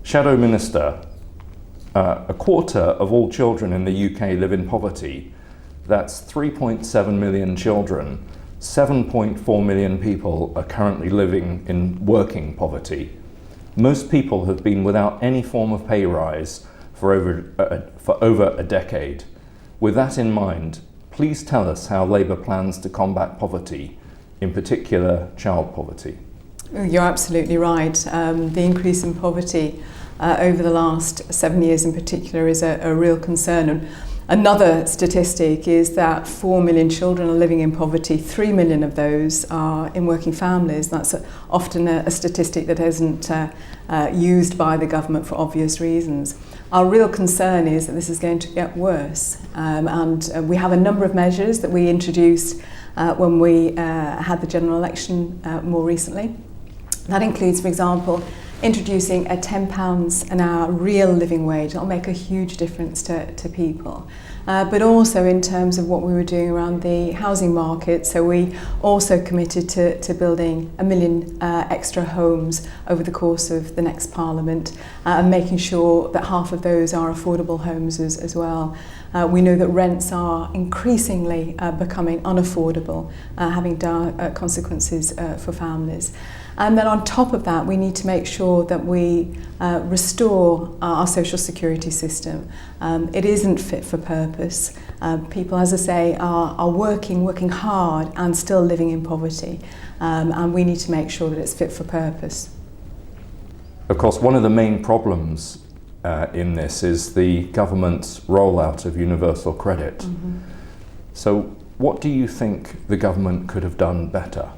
Shadow Minister, a quarter of all children in the UK live in poverty. That's 3.7 million children. 7.4 million people are currently living in working poverty. Most people have been without any form of pay rise for over a decade. With that in mind, please tell us how Labour plans to combat poverty, in particular child poverty. You're absolutely right. The increase in poverty over the last 7 years in particular is a real concern. And another statistic is that 4 million children are living in poverty. 3 million of those are in working families. That's often a statistic that isn't used by the government for obvious reasons. Our real concern is that this is going to get worse. And we have a number of measures that we introduced when we had the general election more recently. That includes, for example, introducing a £10 an hour real living wage. That'll make a huge difference to people. But also in terms of what we were doing around the housing market. So we also committed to building 1 million extra homes over the course of the next Parliament and making sure that half of those are affordable homes as well. We know that rents are increasingly becoming unaffordable, having dire consequences for families. And then on top of that, we need to make sure that we restore our social security system. It isn't fit for purpose. People, as I say, are working hard and still living in poverty. And we need to make sure that it's fit for purpose. Of course, one of the main problems in this is the government's rollout of universal credit. Mm-hmm. So what do you think the government could have done better?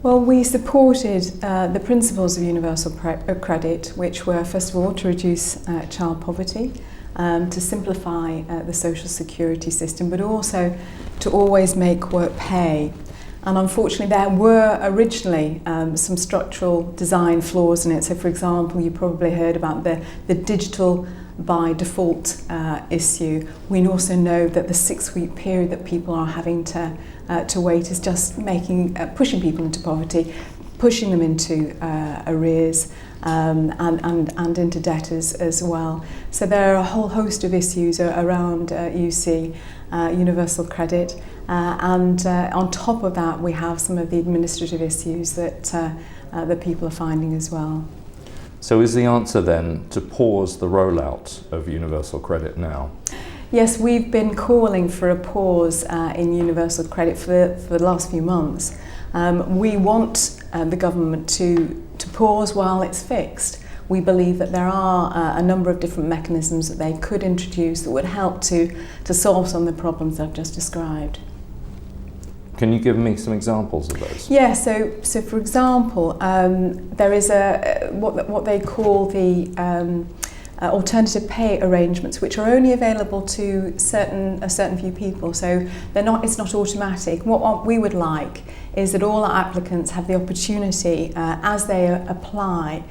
Well, we supported the principles of universal credit, which were, first of all, to reduce child poverty, to simplify the social security system, but also to always make work pay. And unfortunately, there were originally some structural design flaws in it. So, for example, you probably heard about the digital by default issue. We also know that the 6-week period that people are having to wait is just pushing people into poverty, pushing them into arrears and into debt as well. So there are a whole host of issues around UC, universal credit, and on top of that we have some of the administrative issues that people are finding as well. So is the answer then to pause the rollout of universal credit now? Yes, we've been calling for a pause in universal credit for the last few months. We want the government to pause while it's fixed. We believe that there are a number of different mechanisms that they could introduce that would help to solve some of the problems I've just described. Can you give me some examples of those? Yeah, so for example, there is what they call the alternative pay arrangements, which are only available to a certain few people. So it's not automatic. What we would like is that all our applicants have the opportunity, as they apply,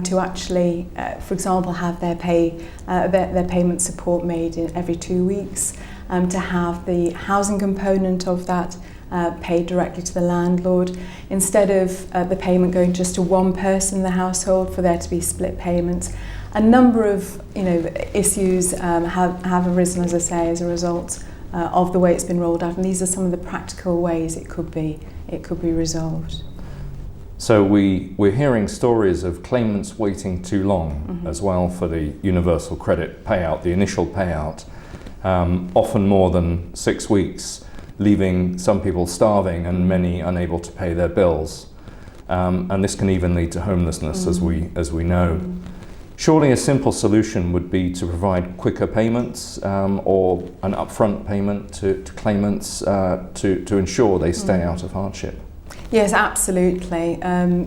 to actually, for example, have their payment support made in every 2 weeks, to have the housing component of that paid directly to the landlord, instead of the payment going just to one person in the household, for there to be split payments. A number of issues have arisen, as I say, as a result of the way it's been rolled out, and these are some of the practical ways it could be resolved. So we're hearing stories of claimants waiting too long, mm-hmm. as well, for the universal credit payout, the initial payout, often more than 6 weeks, leaving some people starving and many unable to pay their bills. And this can even lead to homelessness, mm-hmm. as we know. Mm-hmm. Surely a simple solution would be to provide quicker payments or an upfront payment to claimants to ensure they stay out of hardship. Yes, absolutely.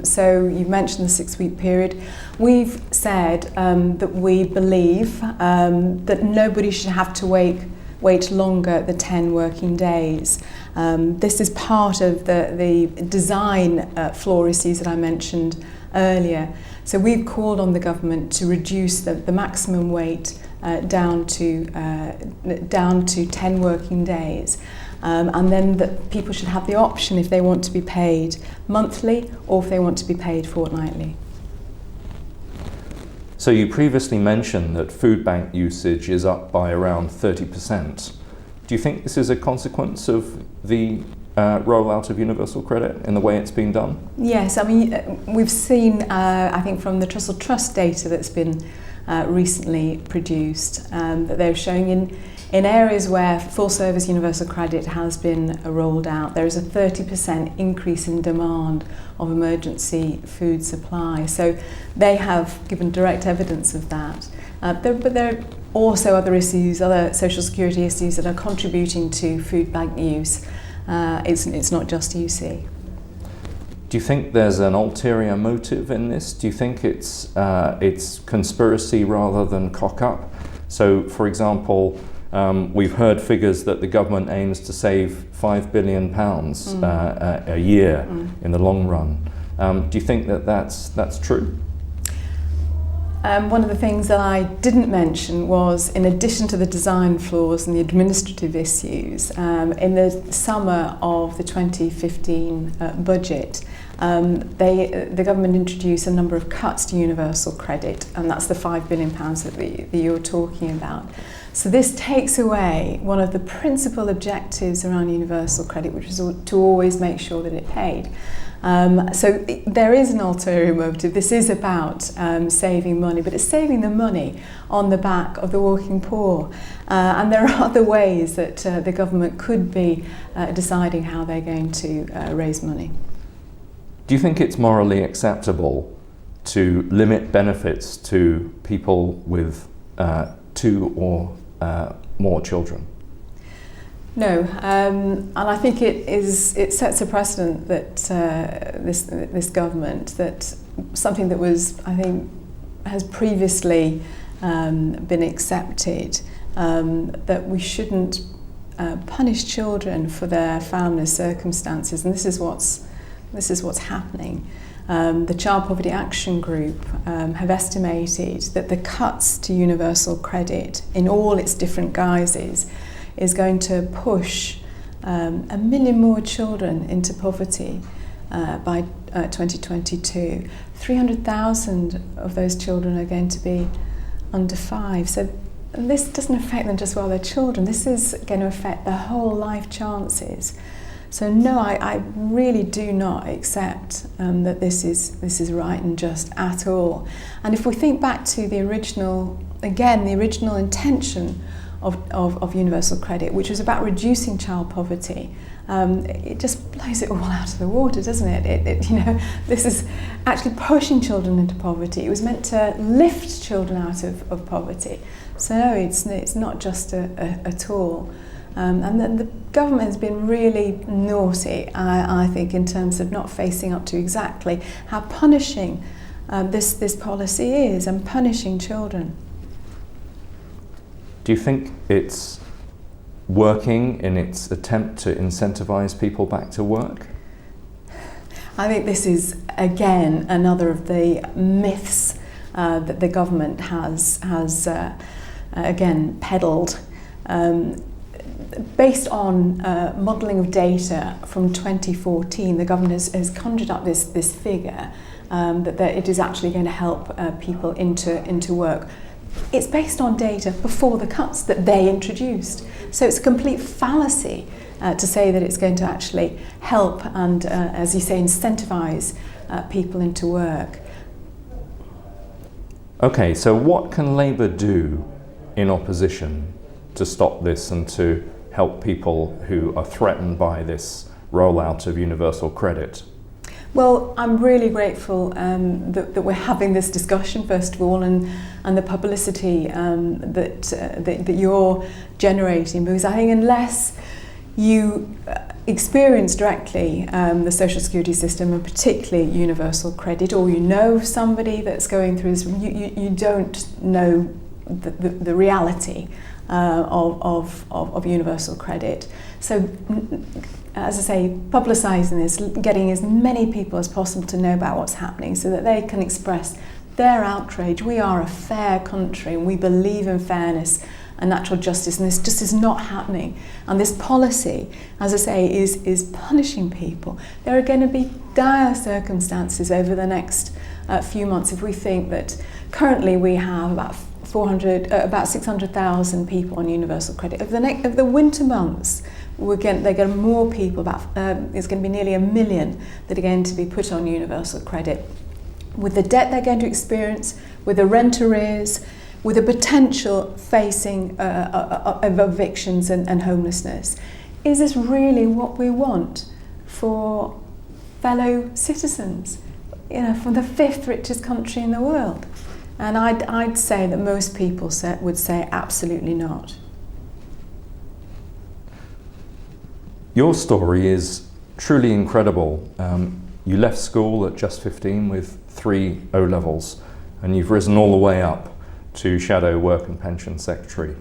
So you mentioned the 6-week period. We've said that we believe that nobody should have to wait longer than 10 working days. This is part of the design flaw issues that I mentioned earlier. So we've called on the government to reduce the maximum wait down to 10 working days. And then that people should have the option if they want to be paid monthly or if they want to be paid fortnightly. So you previously mentioned that food bank usage is up by around 30%. Do you think this is a consequence of the rollout of universal credit in the way it's been done? Yes, I mean, we've seen, I think from the Trussell Trust data that's been recently produced, that they're showing in areas where full service universal credit has been rolled out, there is a 30% increase in demand of emergency food supply. So they have given direct evidence of that. But there are also other issues, other social security issues that are contributing to food bank use. It's not just UC. Do you think there's an ulterior motive in this? Do you think it's conspiracy rather than cock-up? So, for example, we've heard figures that the government aims to save £5 billion a year in the long run. Do you think that that's true? One of the things that I didn't mention was, in addition to the design flaws and the administrative issues, in the summer of the 2015 budget, the government introduced a number of cuts to universal credit, and that's the £5 billion that you're talking about. So this takes away one of the principal objectives around universal credit, which is to always make sure that it paid. So there is an ulterior motive. This is about saving money, but it's saving the money on the back of the working poor. And there are other ways that the government could be deciding how they're going to raise money. Do you think it's morally acceptable to limit benefits to people with 2 or more children? No, and I think it sets a precedent that this government, that something that was, I think, has previously been accepted, that we shouldn't punish children for their family circumstances, and this is what's happening. The Child Poverty Action Group have estimated that the cuts to universal credit in all its different guises is going to push 1 million more children into poverty by 2022. 300,000 of those children are going to be under 5. So this doesn't affect them just while they're children. This is going to affect their whole life chances. So no, I really do not accept that this is right and just at all. And if we think back to the original intention of universal credit, which was about reducing child poverty, it just blows it all out of the water, doesn't it? This is actually pushing children into poverty. It was meant to lift children out of poverty. So no, it's not just at all. And then the government has been really naughty, I think, in terms of not facing up to exactly how punishing this policy is, and punishing children. Do you think it's working in its attempt to incentivise people back to work? I think this is, again, another of the myths that the government has again, peddled. Based on modelling of data from 2014, the government has conjured up this figure that it is actually going to help people into work. It's based on data before the cuts that they introduced. So it's a complete fallacy to say that it's going to actually help and, as you say, incentivise people into work. Okay, so what can Labour do in opposition to stop this and to help people who are threatened by this rollout of universal credit? Well, I'm really grateful that we're having this discussion, first of all, and the publicity that you're generating, because I think unless you experience directly the social security system, and particularly universal credit, or you know somebody that's going through this, you don't know the reality of universal credit. So, as I say, publicising this, getting as many people as possible to know about what's happening so that they can express their outrage. We are a fair country and we believe in fairness and natural justice, and this just is not happening. And this policy, as I say, is punishing people. There are going to be dire circumstances over the next few months if we think that currently we have about 600,000 people on universal credit. Over the winter months, they're going to more people. There's going to be nearly 1 million that are going to be put on universal credit. With the debt they're going to experience, with the rent arrears, with the potential facing of evictions and homelessness. Is this really what we want for fellow citizens, from the 5th richest country in the world? And I'd say that most people would say absolutely not. Your story is truly incredible. You left school at just 15 with 3 O-levels, and you've risen all the way up to Shadow Work and Pension Secretary.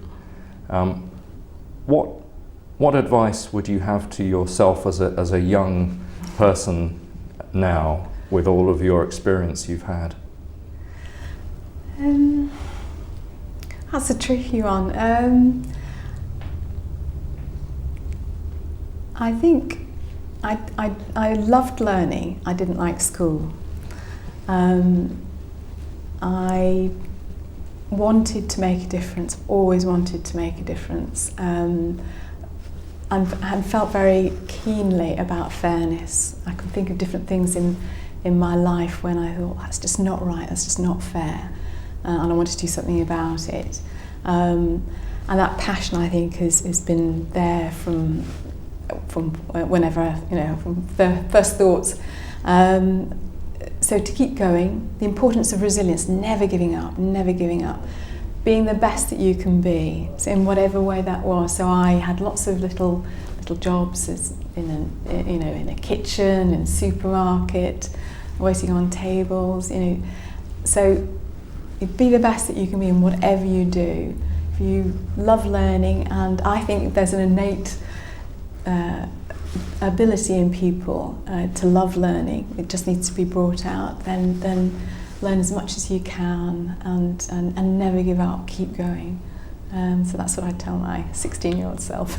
What advice would you have to yourself as a young person now, with all of your experience you've had? That's a tricky one. I think I loved learning. I didn't like school. I wanted to make a difference, always wanted to make a difference, and felt very keenly about fairness. I could think of different things in my life when I thought, that's just not right, that's just not fair, and I wanted to do something about it. And that passion, I think, has been there from whenever, from the first thoughts. So to keep going, the importance of resilience, never giving up, being the best that you can be, so in whatever way that was. So I had lots of little jobs in a kitchen, in a supermarket, waiting on tables, So be the best that you can be in whatever you do. If you love learning, and I think there's an innate ability in people to love learning. It just needs to be brought out. Then learn as much as you can, and never give up. Keep going. So that's what I tell my 16-year-old self.